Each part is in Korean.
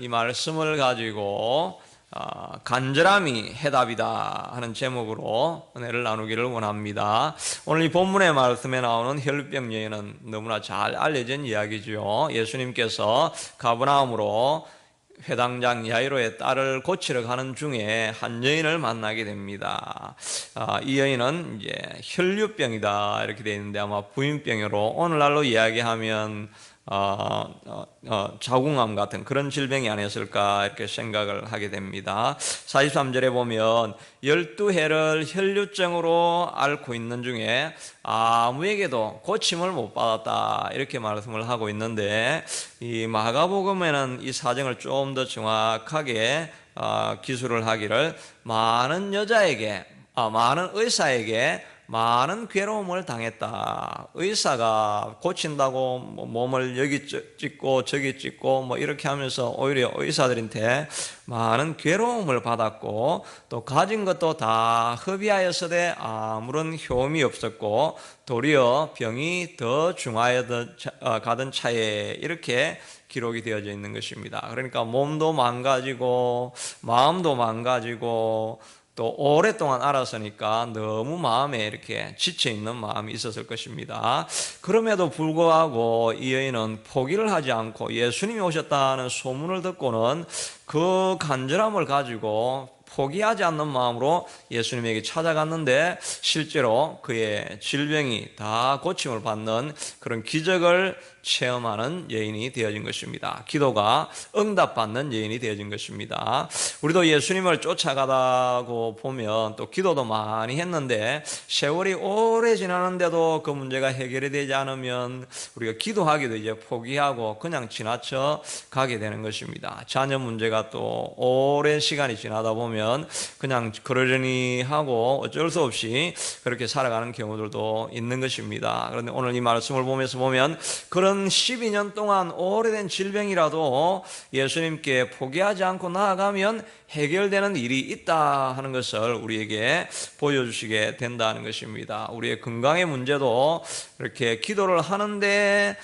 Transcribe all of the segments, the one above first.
이 말씀을 가지고 간절함이 해답이다 하는 제목으로 은혜를 나누기를 원합니다. 오늘 이 본문의 말씀에 나오는 혈루병 여인은 너무나 잘 알려진 이야기죠. 예수님께서 가버나움으로 회당장 야이로의 딸을 고치러 가는 중에 한 여인을 만나게 됩니다. 이 여인은 이제 혈류병이다 이렇게 되어 있는데 아마 부인병으로 오늘날로 이야기하면 자궁암 같은 그런 질병이 아니었을까 이렇게 생각을 하게 됩니다. 43절에 보면 12해를 혈류증으로 앓고 있는 중에 아무에게도 고침을 못 받았다 이렇게 말씀을 하고 있는데, 이 마가복음에는 이 사정을 좀 더 정확하게 기술을 하기를 많은 의사에게 많은 괴로움을 당했다. 의사가 고친다고 몸을 여기 찢고 저기 찢고 뭐 이렇게 하면서 오히려 의사들한테 많은 괴로움을 받았고, 또 가진 것도 다 허비하였으되 아무런 효험이 없었고 도리어 병이 더 중하여 가던 차에 이렇게 기록이 되어져 있는 것입니다. 그러니까 몸도 망가지고 마음도 망가지고 또 오랫동안 알았으니까 너무 마음에 이렇게 지쳐있는 마음이 있었을 것입니다. 그럼에도 불구하고 이 여인은 포기를 하지 않고 예수님이 오셨다는 소문을 듣고는 그 간절함을 가지고 포기하지 않는 마음으로 예수님에게 찾아갔는데, 실제로 그의 질병이 다 고침을 받는 그런 기적을 체험하는 여인이 되어진 것입니다. 기도가 응답받는 여인이 되어진 것입니다. 우리도 예수님을 쫓아가다고 보면 또 기도도 많이 했는데 세월이 오래 지나는데도 그 문제가 해결이 되지 않으면 우리가 기도하기도 이제 포기하고 그냥 지나쳐 가게 되는 것입니다. 자녀 문제가 또 오랜 시간이 지나다 보면 그냥 그러려니 하고 어쩔 수 없이 그렇게 살아가는 경우들도 있는 것입니다. 그런데 오늘 이 말씀을 보면 그런 12년 동안 오래된 질병이라도 예수님께 포기하지 않고 나아가면 해결되는 일이 있다 하는 것을 우리에게 보여주시게 된다는 것입니다. 우리의 건강의 문제도 이렇게 기도를 하는데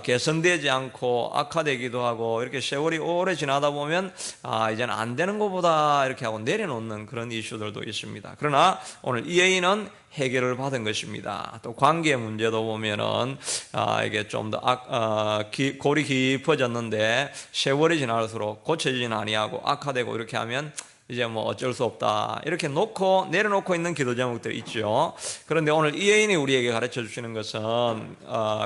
개선되지 않고 악화되기도 하고 이렇게 세월이 오래 지나다 보면 이제는 안 되는 것보다 이렇게 하고 내려놓는 그런 이슈들도 있습니다. 그러나 오늘 이 여인은 해결을 받은 것입니다. 또 관계 문제도 보면은 이게 좀 더 골이 깊어졌는데 세월이 지날수록 고쳐지진 아니하고 악화되고 이렇게 하면 이제 뭐 어쩔 수 없다 이렇게 내려놓고 있는 기도 제목들이 있죠. 그런데 오늘 이 여인이 우리에게 가르쳐 주시는 것은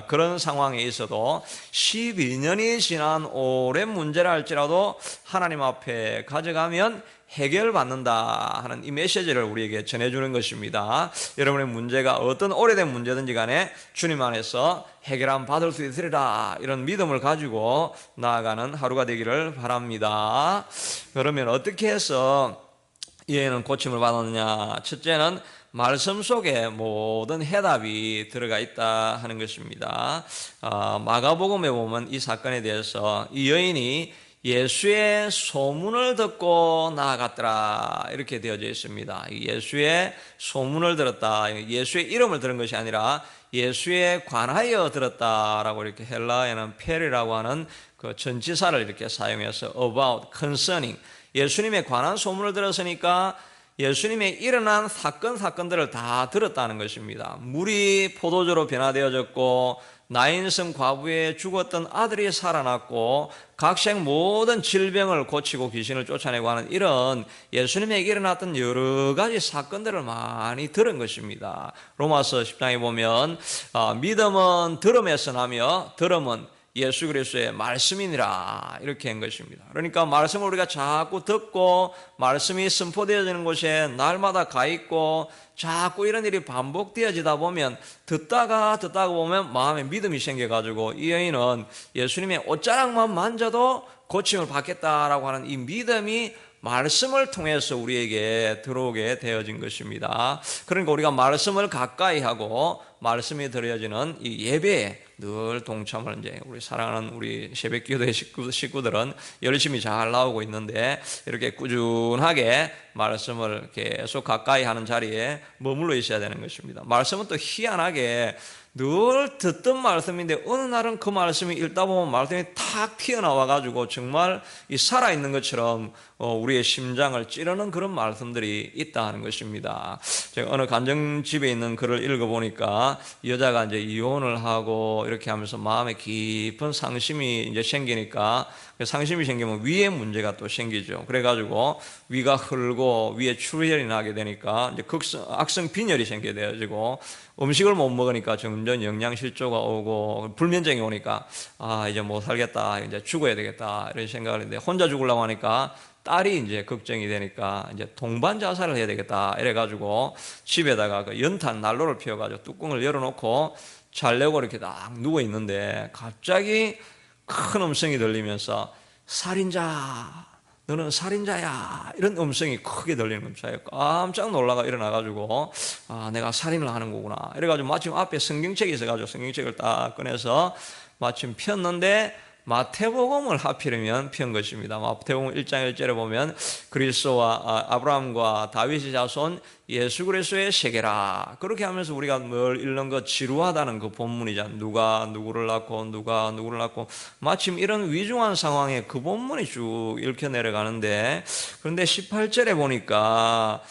그런 상황에 있어도 12년이 지난 오랜 문제라 할지라도 하나님 앞에 가져가면 해결받는다 하는 이 메시지를 우리에게 전해주는 것입니다. 여러분의 문제가 어떤 오래된 문제든지 간에 주님 안에서 해결함 받을 수 있으리라, 이런 믿음을 가지고 나아가는 하루가 되기를 바랍니다. 그러면 어떻게 해서 이 여인은 고침을 받았느냐? 첫째는 말씀 속에 모든 해답이 들어가 있다 하는 것입니다. 마가복음에 보면 이 사건에 대해서 이 여인이 예수의 소문을 듣고 나아갔더라 이렇게 되어져 있습니다. 예수의 소문을 들었다, 예수의 이름을 들은 것이 아니라 예수에 관하여 들었다라고 이렇게 헬라어에는 페리라고 하는 그 전치사를 이렇게 사용해서 about, concerning, 예수님에 관한 소문을 들었으니까 예수님의 일어난 사건들을 다 들었다는 것입니다. 물이 포도주로 변화되어졌고 나인성 과부의 죽었던 아들이 살아났고 각색 모든 질병을 고치고 귀신을 쫓아내고 하는 이런 예수님에게 일어났던 여러 가지 사건들을 많이 들은 것입니다. 로마서 10장에 보면 믿음은 들음에서 나며 들음은 예수 그리스도의 말씀이니라 이렇게 한 것입니다. 그러니까 말씀을 우리가 자꾸 듣고 말씀이 선포되어지는 곳에 날마다 가 있고 자꾸 이런 일이 반복되어지다 보면 듣다가 보면 마음에 믿음이 생겨가지고 이 여인은 예수님의 옷자락만 만져도 고침을 받겠다라고 하는 이 믿음이 말씀을 통해서 우리에게 들어오게 되어진 것입니다. 그러니까 우리가 말씀을 가까이 하고 말씀이 드려지는 이 예배에 늘 동참을 이제 우리 사랑하는 우리 새벽기도의 식구들은 열심히 잘 나오고 있는데, 이렇게 꾸준하게 말씀을 계속 가까이 하는 자리에 머물러 있어야 되는 것입니다. 말씀은 또 희한하게 늘 듣던 말씀인데 어느 날은 그 말씀이 읽다 보면 말씀이 탁 튀어나와 가지고 정말 이 살아있는 것처럼 우리의 심장을 찌르는 그런 말씀들이 있다 하는 것입니다. 제가 어느 간증집에 있는 글을 읽어보니까 여자가 이제 이혼을 하고 이렇게 하면서 마음에 깊은 상심이 이제 생기니까, 상심이 생기면 위에 문제가 또 생기죠. 그래가지고 위가 흐르고 위에 출혈이 나게 되니까 이제 악성 빈혈이 생기게 되어지고, 음식을 못 먹으니까 점점 영양실조가 오고, 불면증이 오니까 이제 못 살겠다, 이제 죽어야 되겠다 이런 생각을 했는데, 혼자 죽으려고 하니까 딸이 이제 걱정이 되니까 이제 동반 자살을 해야 되겠다 이래가지고 집에다가 그 연탄 난로를 피워가지고 뚜껑을 열어놓고 자려고 이렇게 딱 누워 있는데, 갑자기 큰 음성이 들리면서 살인자, 너는 살인자야, 이런 음성이 크게 들리는 겁니다. 깜짝 놀라가 일어나가지고 내가 살인을 하는 거구나 이래가지고 마침 앞에 성경책이 있어가지고 성경책을 딱 꺼내서 마침 폈는데 마태복음을 하필이면 편 것입니다. 마태복음 1장 1절에 보면 그리스도와 아브라함과 다윗의 자손 예수 그리스도의 세계라, 그렇게 하면서 우리가 늘 읽는 것 지루하다는 그 본문이잖아요. 누가 누구를 낳고 누가 누구를 낳고, 마침 이런 위중한 상황에 그 본문이 쭉 읽혀 내려가는데, 그런데 18절에 보니까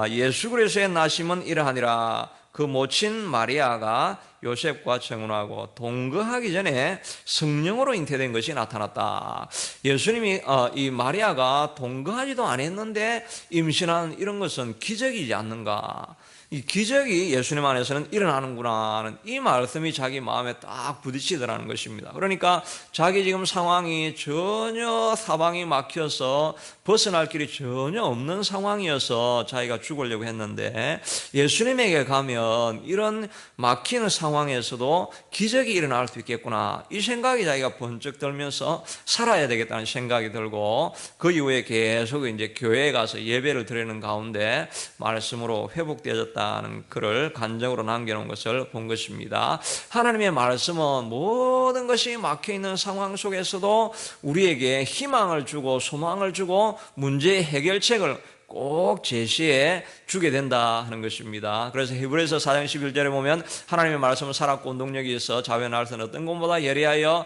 예수 그리스도의 나심은 이러하니라, 그 모친 마리아가 요셉과 청혼하고 동거하기 전에 성령으로 잉태된 것이 나타났다. 예수님이 이 마리아가 동거하지도 않았는데 임신한 이런 것은 기적이지 않는가? 이 기적이 예수님 안에서는 일어나는구나 하는 이 말씀이 자기 마음에 딱 부딪히더라는 것입니다. 그러니까 자기 지금 상황이 전혀 사방이 막혀서 벗어날 길이 전혀 없는 상황이어서 자기가 죽으려고 했는데, 예수님에게 가면 이런 막히는 상황에서도 기적이 일어날 수 있겠구나, 이 생각이 자기가 번쩍 들면서 살아야 되겠다는 생각이 들고, 그 이후에 계속 이제 교회에 가서 예배를 드리는 가운데 말씀으로 회복되어졌다 하는 글을 간증으로 남겨놓은 것을 본 것입니다. 하나님의 말씀은 모든 것이 막혀있는 상황 속에서도 우리에게 희망을 주고 소망을 주고 문제의 해결책을 꼭 제시해 주게 된다 하는 것입니다. 그래서 히브리서 4장 11절에 보면 하나님의 말씀은 살았고 운동력이 있어 자유의 날선 어떤 것보다 예리하여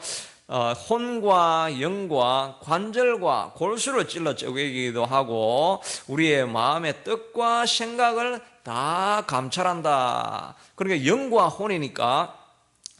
혼과 영과 관절과 골수를 찔러 쪼개기도 하고 우리의 마음의 뜻과 생각을 다 감찰한다. 그러니까 영과 혼이니까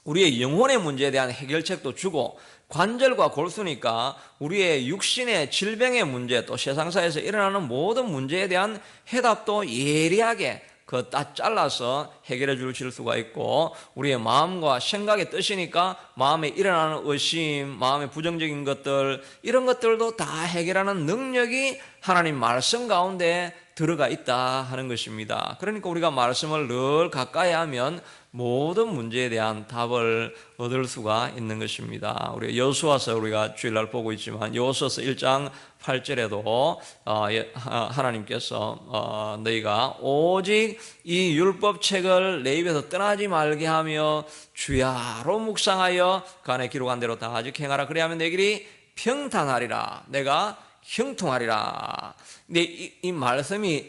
우리의 영혼의 문제에 대한 해결책도 주고, 관절과 골수니까 우리의 육신의 질병의 문제, 또 세상사에서 일어나는 모든 문제에 대한 해답도 예리하게 딱 잘라서 해결해 줄 수가 있고, 우리의 마음과 생각의 뜻이니까 마음에 일어나는 의심, 마음의 부정적인 것들, 이런 것들도 다 해결하는 능력이 하나님 말씀 가운데 들어가 있다 하는 것입니다. 그러니까 우리가 말씀을 늘 가까이 하면 모든 문제에 대한 답을 얻을 수가 있는 것입니다. 우리 여호수아서 우리가 주일날 보고 있지만 여호수아서 1장 8절에도 하나님께서 너희가 오직 이 율법책을 내 입에서 떠나지 말게 하며 주야로 묵상하여 그 안에 기록한 대로 다 아직 행하라. 그래야면 내 길이 평탄하리라, 내가 형통하리라. 근데 이 말씀이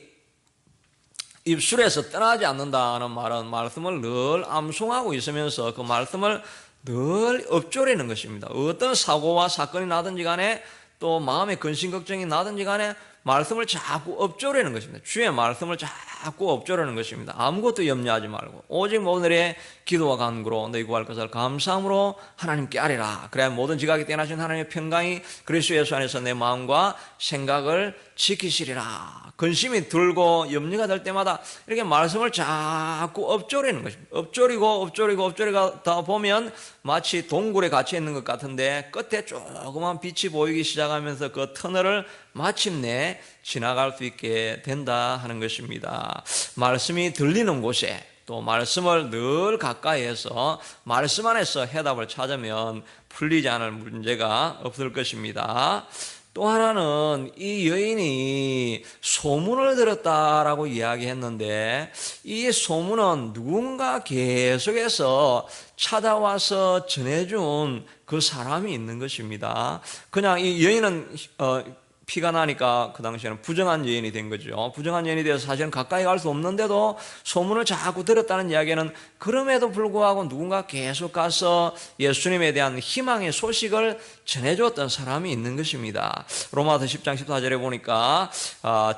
입술에서 떠나지 않는다는 말은 말씀을 늘 암송하고 있으면서 그 말씀을 늘 읊조리는 것입니다. 어떤 사고와 사건이 나든지 간에 또 마음의 근심 걱정이 나든지 간에 말씀을 자꾸 읊조리는 것입니다. 주의 말씀을 자꾸 읊조리는 것입니다. 아무것도 염려하지 말고 오직 오늘의 기도와 간구로 너희 구할 것을 감사함으로 하나님께 아뢰라. 그래야 모든 지각이 뛰어나신 하나님의 평강이 그리스도 예수 안에서 내 마음과 생각을 지키시리라. 근심이 들고 염려가 될 때마다 이렇게 말씀을 자꾸 읊조리는 것입니다. 엎조리다 보면 마치 동굴에 갇혀 있는 것 같은데 끝에 조그만 빛이 보이기 시작하면서 그 터널을 마침내 지나갈 수 있게 된다 하는 것입니다. 말씀이 들리는 곳에 또 말씀을 늘 가까이 해서 말씀 안에서 해답을 찾으면 풀리지 않을 문제가 없을 것입니다. 또 하나는 이 여인이 소문을 들었다라고 이야기했는데, 이 소문은 누군가 계속해서 찾아와서 전해준 그 사람이 있는 것입니다. 그냥 이 여인은 피가 나니까 그 당시에는 부정한 여인이 된 거죠. 부정한 여인이 돼서 사실은 가까이 갈 수 없는데도 소문을 자꾸 들었다는 이야기는, 그럼에도 불구하고 누군가 계속 가서 예수님에 대한 희망의 소식을 전해줬던 사람이 있는 것입니다. 로마서 10장 14절에 보니까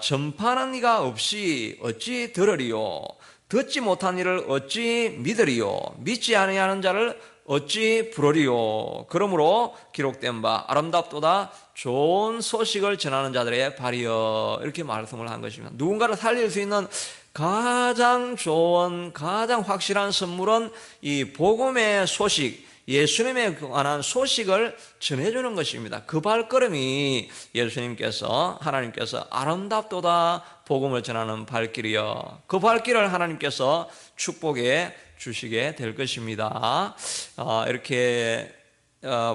전파하는 이가 없이 어찌 들으리요, 듣지 못한 이를 어찌 믿으리요, 믿지 아니하는 자를 어찌 부르리요. 그러므로 기록된 바 아름답도다 좋은 소식을 전하는 자들의 발이여. 이렇게 말씀을 한 것입니다. 누군가를 살릴 수 있는 가장 좋은, 가장 확실한 선물은 이 복음의 소식, 예수님에 관한 소식을 전해주는 것입니다. 그 발걸음이 예수님께서, 하나님께서 아름답도다 복음을 전하는 발길이여. 그 발길을 하나님께서 축복해 주시게 될 것입니다. 이렇게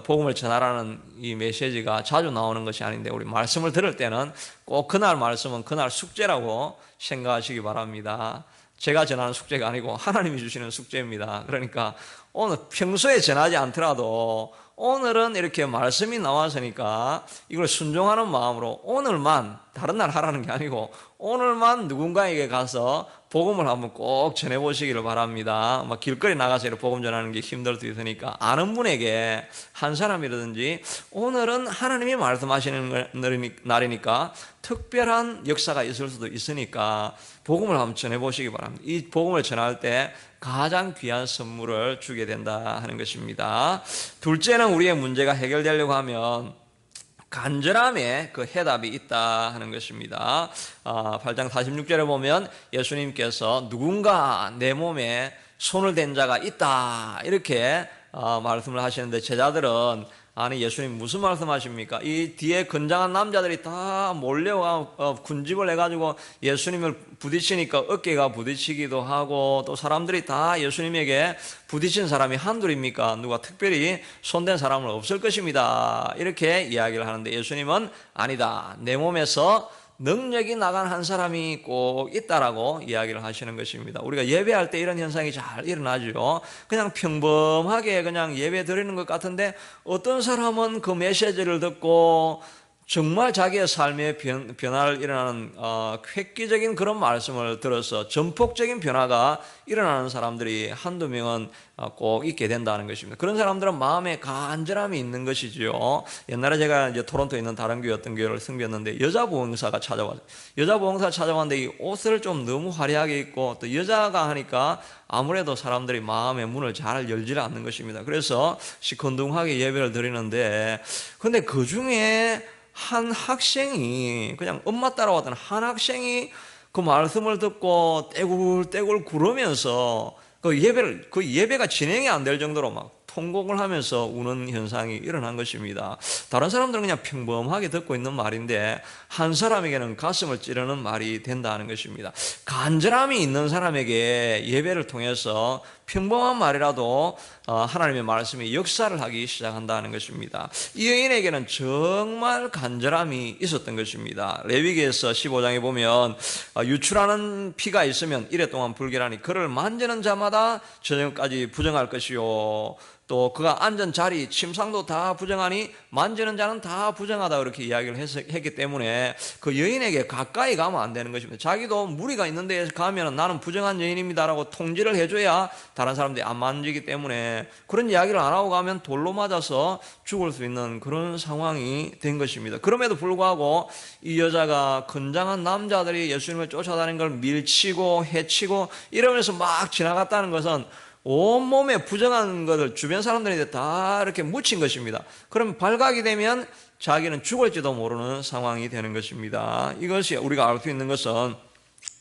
복음을 전하라는 이 메시지가 자주 나오는 것이 아닌데, 우리 말씀을 들을 때는 꼭 그날 말씀은 그날 숙제라고 생각하시기 바랍니다. 제가 전하는 숙제가 아니고 하나님이 주시는 숙제입니다. 그러니까 오늘 평소에 전하지 않더라도 오늘은 이렇게 말씀이 나왔으니까 이걸 순종하는 마음으로 오늘만, 다른 날 하라는 게 아니고 오늘만 누군가에게 가서 복음을 한번 꼭 전해보시기를 바랍니다. 막 길거리 나가서 이렇게 복음 전하는 게 힘들 수 있으니까 아는 분에게, 한 사람이라든지, 오늘은 하나님이 말씀하시는 날이니까 특별한 역사가 있을 수도 있으니까 복음을 한번 전해보시기 바랍니다. 이 복음을 전할 때 가장 귀한 선물을 주게 된다 하는 것입니다. 둘째는, 우리의 문제가 해결되려고 하면 간절함에 그 해답이 있다 하는 것입니다. 8장 46절에 보면 예수님께서 누군가 내 몸에 손을 댄 자가 있다 이렇게 말씀을 하시는데, 제자들은 아니 예수님 무슨 말씀하십니까? 이 뒤에 건장한 남자들이 다 몰려와 군집을 해가지고 예수님을 부딪히니까 어깨가 부딪히기도 하고, 또 사람들이 다 예수님에게 부딪힌 사람이 한둘입니까? 누가 특별히 손댄 사람은 없을 것입니다. 이렇게 이야기를 하는데, 예수님은 아니다, 내 몸에서 능력이 나간 한 사람이 꼭 있다라고 이야기를 하시는 것입니다. 우리가 예배할 때 이런 현상이 잘 일어나죠. 그냥 평범하게 그냥 예배 드리는 것 같은데, 어떤 사람은 그 메시지를 듣고 정말 자기의 삶의 변화를 일어나는 획기적인 그런 말씀을 들어서 전폭적인 변화가 일어나는 사람들이 한두 명은 꼭 있게 된다는 것입니다. 그런 사람들은 마음에 간절함이 있는 것이죠. 옛날에 제가 이제 토론토에 있는 다른 교회, 어떤 교회를 섬겼는데, 여자 보험사가 찾아왔어요. 여자 보험사가 찾아왔는데 이 옷을 좀 너무 화려하게 입고, 또 여자가 하니까 아무래도 사람들이 마음의 문을 잘 열지 않는 것입니다. 그래서 시큰둥하게 예배를 드리는데, 근데 그 중에 한 학생이, 그냥 엄마 따라왔던 한 학생이 그 말씀을 듣고 떼굴떼굴 구르면서 그 예배가 진행이 안 될 정도로 막 통곡을 하면서 우는 현상이 일어난 것입니다. 다른 사람들은 그냥 평범하게 듣고 있는 말인데, 한 사람에게는 가슴을 찌르는 말이 된다는 것입니다. 간절함이 있는 사람에게 예배를 통해서 평범한 말이라도 하나님의 말씀이 역사를 하기 시작한다는 것입니다. 이 여인에게는 정말 간절함이 있었던 것입니다. 레위기에서 15장에 보면 유출하는 피가 있으면 이래 동안 불결하니 그를 만지는 자마다 저녁까지 부정할 것이요, 또 그가 앉은 자리 침상도 다 부정하니 만지는 자는 다 부정하다, 그렇게 이야기를 했기 때문에 그 여인에게 가까이 가면 안 되는 것입니다. 자기도 무리가 있는 데에 가면 나는 부정한 여인입니다라고 통지를 해줘야 다른 사람들이 안 만지기 때문에, 그런 이야기를 안 하고 가면 돌로 맞아서 죽을 수 있는 그런 상황이 된 것입니다. 그럼에도 불구하고 이 여자가 건장한 남자들이 예수님을 쫓아다니는 걸 밀치고 해치고 이러면서 막 지나갔다는 것은 온몸에 부정한 것을 주변 사람들한테 다 이렇게 묻힌 것입니다. 그럼 발각이 되면 자기는 죽을지도 모르는 상황이 되는 것입니다. 이것이 우리가 알 수 있는 것은,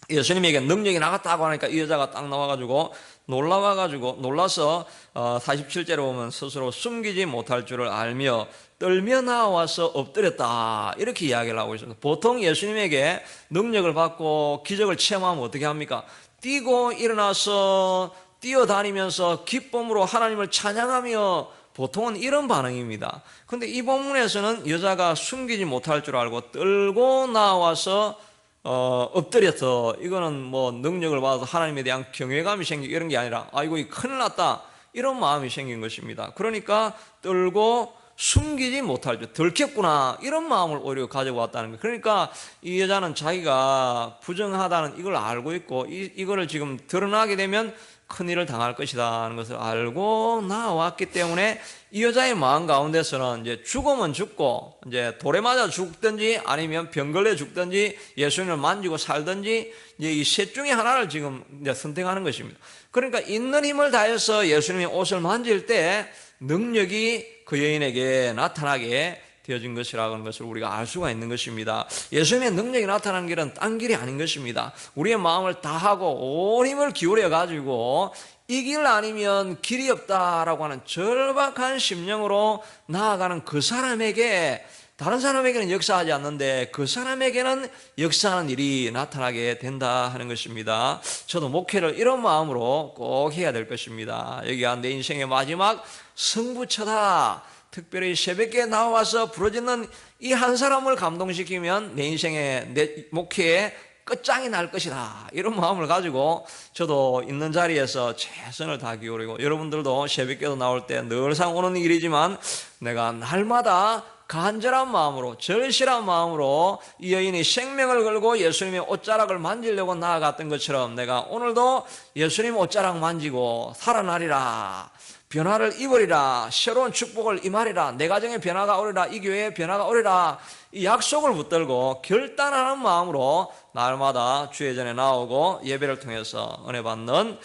예수님에게 능력이 나갔다고 하니까 이 여자가 딱 나와가지고 놀라서 47절에 보면 스스로 숨기지 못할 줄을 알며 떨며 나와서 엎드렸다, 이렇게 이야기를 하고 있습니다. 보통 예수님에게 능력을 받고 기적을 체험하면 어떻게 합니까? 뛰고 일어나서 뛰어다니면서 기쁨으로 하나님을 찬양하며, 보통은 이런 반응입니다. 그런데 이 본문에서는 여자가 숨기지 못할 줄 알고 떨고 나와서 엎드려서, 이거는 뭐 능력을 받아서 하나님에 대한 경외감이 생기고 이런 게 아니라, 아이고 이 큰일 났다, 이런 마음이 생긴 것입니다. 그러니까 떨고 숨기지 못할 줄, 들켰구나 이런 마음을 오히려 가지고 왔다는 거예요. 그러니까 이 여자는 자기가 부정하다는 이걸 알고 있고 이거를 지금 드러나게 되면 큰일을 당할 것이다 하는 것을 알고 나왔기 때문에 이 여자의 마음 가운데서는 이제 죽으면 죽고 이제 돌에 맞아 죽든지 아니면 병 걸려 죽든지 예수님을 만지고 살든지 이제 이 셋 중에 하나를 지금 이제 선택하는 것입니다. 그러니까 있는 힘을 다해서 예수님의 옷을 만질 때 능력이 그 여인에게 나타나게 되어진 것이라는 것을 우리가 알 수가 있는 것입니다. 예수님의 능력이 나타나는 길은 딴 길이 아닌 것입니다. 우리의 마음을 다하고 온 힘을 기울여 가지고 이 길 아니면 길이 없다라고 하는 절박한 심령으로 나아가는 그 사람에게, 다른 사람에게는 역사하지 않는데 그 사람에게는 역사하는 일이 나타나게 된다 하는 것입니다. 저도 목회를 이런 마음으로 꼭 해야 될 것입니다. 여기가 내 인생의 마지막 승부처다. 특별히 새벽에 나와서 부러지는 이 한 사람을 감동시키면 내 인생의, 내 목회에 끝장이 날 것이다. 이런 마음을 가지고 저도 있는 자리에서 최선을 다 기울이고, 여러분들도 새벽에도 나올 때 늘상 오는 일이지만 내가 날마다 간절한 마음으로, 절실한 마음으로 이 여인이 생명을 걸고 예수님의 옷자락을 만지려고 나아갔던 것처럼 내가 오늘도 예수님 옷자락 만지고 살아나리라, 변화를 입으리라, 새로운 축복을 임하리라, 내 가정에 변화가 오리라, 이 교회에 변화가 오리라, 이 약속을 붙들고 결단하는 마음으로 날마다 주의 전에 나오고 예배를 통해서 은혜 받는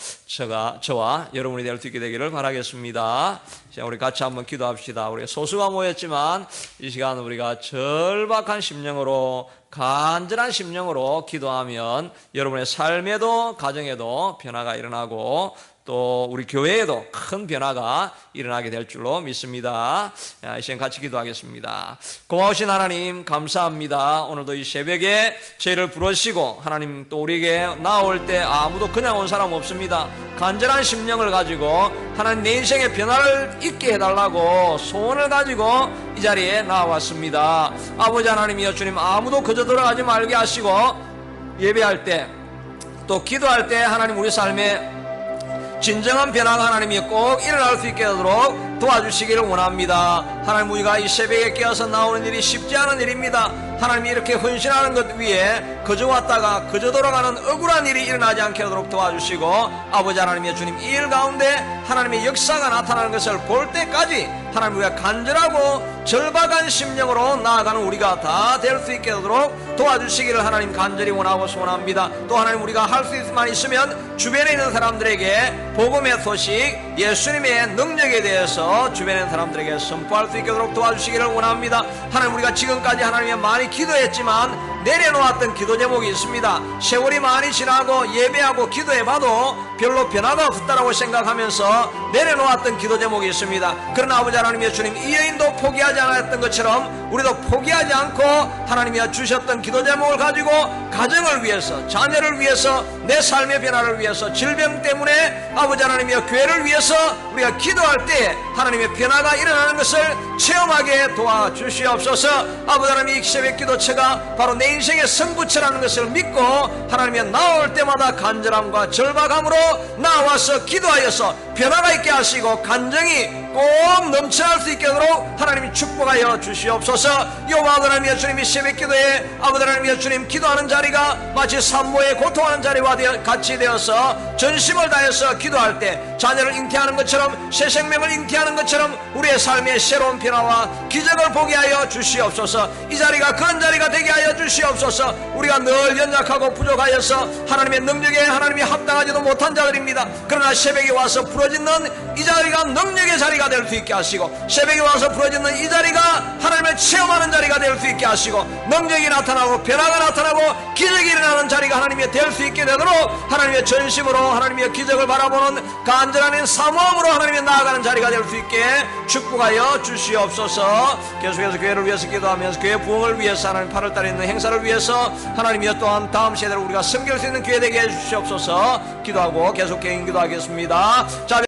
저와 여러분이 될 수 있게 되기를 바라겠습니다. 자, 우리 같이 한번 기도합시다. 우리가 소수가 모였지만 이 시간 우리가 절박한 심령으로, 간절한 심령으로 기도하면 여러분의 삶에도 가정에도 변화가 일어나고 또 우리 교회에도 큰 변화가 일어나게 될 줄로 믿습니다. 이 시간 같이 기도하겠습니다. 고마우신 하나님 감사합니다. 오늘도 이 새벽에 저희를 부르시고 하나님 또 우리에게 나올 때 아무도 그냥 온 사람 없습니다. 간절한 심령을 가지고 하나님 내 인생의 변화를 있게 해달라고 소원을 가지고 이 자리에 나왔습니다. 아버지 하나님이여 주님, 아무도 그저 돌아가지 말게 하시고 예배할 때 또 기도할 때 하나님 우리 삶에 진정한 변화가 하나님이 꼭 일어날 수 있게 하도록 도와주시기를 원합니다. 하나님, 우리가 이 새벽에 깨어서 나오는 일이 쉽지 않은 일입니다. 하나님이 이렇게 헌신하는 것 위에 그저 왔다가 그저 돌아가는 억울한 일이 일어나지 않게 하도록 도와주시고, 아버지 하나님의 주님, 이 일 가운데 하나님의 역사가 나타나는 것을 볼 때까지 하나님 우리가 간절하고 절박한 심령으로 나아가는 우리가 다 될 수 있게 하도록 도와주시기를 하나님 간절히 원하고 소원합니다. 또 하나님, 우리가 할 수 있만 있으면 주변에 있는 사람들에게 복음의 소식, 예수님의 능력에 대해서 주변에 있는 사람들에게 선포할 수 있게 하도록 도와주시기를 원합니다. 하나님, 우리가 지금까지 하나님의 많이 기도했지만 내려놓았던 기도 제목이 있습니다. 세월이 많이 지나고 예배하고 기도해봐도 별로 변화가 없다라고 생각하면서 내려놓았던 기도 제목이 있습니다. 그러나 아버지 하나님의 주님, 이 여인도 포기하지 않았던 것처럼 우리도 포기하지 않고 하나님이 주셨던 기도 제목을 가지고 가정을 위해서, 자녀를 위해서, 내 삶의 변화를 위해서, 질병 때문에 아버지 하나님이여 교회를 위해서 우리가 기도할 때 하나님의 변화가 일어나는 것을 체험하게 도와주시옵소서. 아버지 하나님, 이 새벽 기도체가 바로 내 인생의 승부처라는 것을 믿고 하나님의 나올 때마다 간절함과 절박함으로 나와서 기도하여서 변화가 있게 하시고 간정이 꼭 넘쳐날 수 있게 하도록 하나님이 축복하여 주시옵소서. 여호와 하나님의 주님이 새벽 기도에 아버지 하나님의 주님 기도하는 자리가 마치 산모의 고통하는 자리와 같이 되어서 전심을 다해서 기도할 때 자녀를 잉태하는 것처럼, 새 생명을 잉태하는 것처럼 우리의 삶의 새로운 변화와 기적을 보게 하여 주시옵소서. 이 자리가 그런 자리가 되게 하여 주시옵소서. 우리가 늘 연약하고 부족하여서 하나님의 능력에 하나님이 합당하지도 못한 자들입니다. 그러나 새벽에 와서 부러지는 이 자리가 능력의 자리가 될 수 있게 하시고, 새벽에 와서 부러지는 이 자리가 하나님을 체험하는 자리가 될 수 있게 하시고, 능력이 나타나고 변화가 나타나고 기적이 일어나는 자리가 하나님의 될 수 있게 되도록 하나님의 전심으로 하나님의 기적을 바라보는 간절한 사모함으로 하나님의 나아가는 자리가 될 수 있게 축복하여 주시옵소서. 계속해서 교회를 위해서 기도하면서 교회 부흥을 위해서 하나님 8월달에 있는 행사를 위해서 하나님이여 또한 다음 세대를 우리가 섬길 수 있는 교회 되게 해주시옵소서. 기도하고 계속 개인 기도하겠습니다. 자,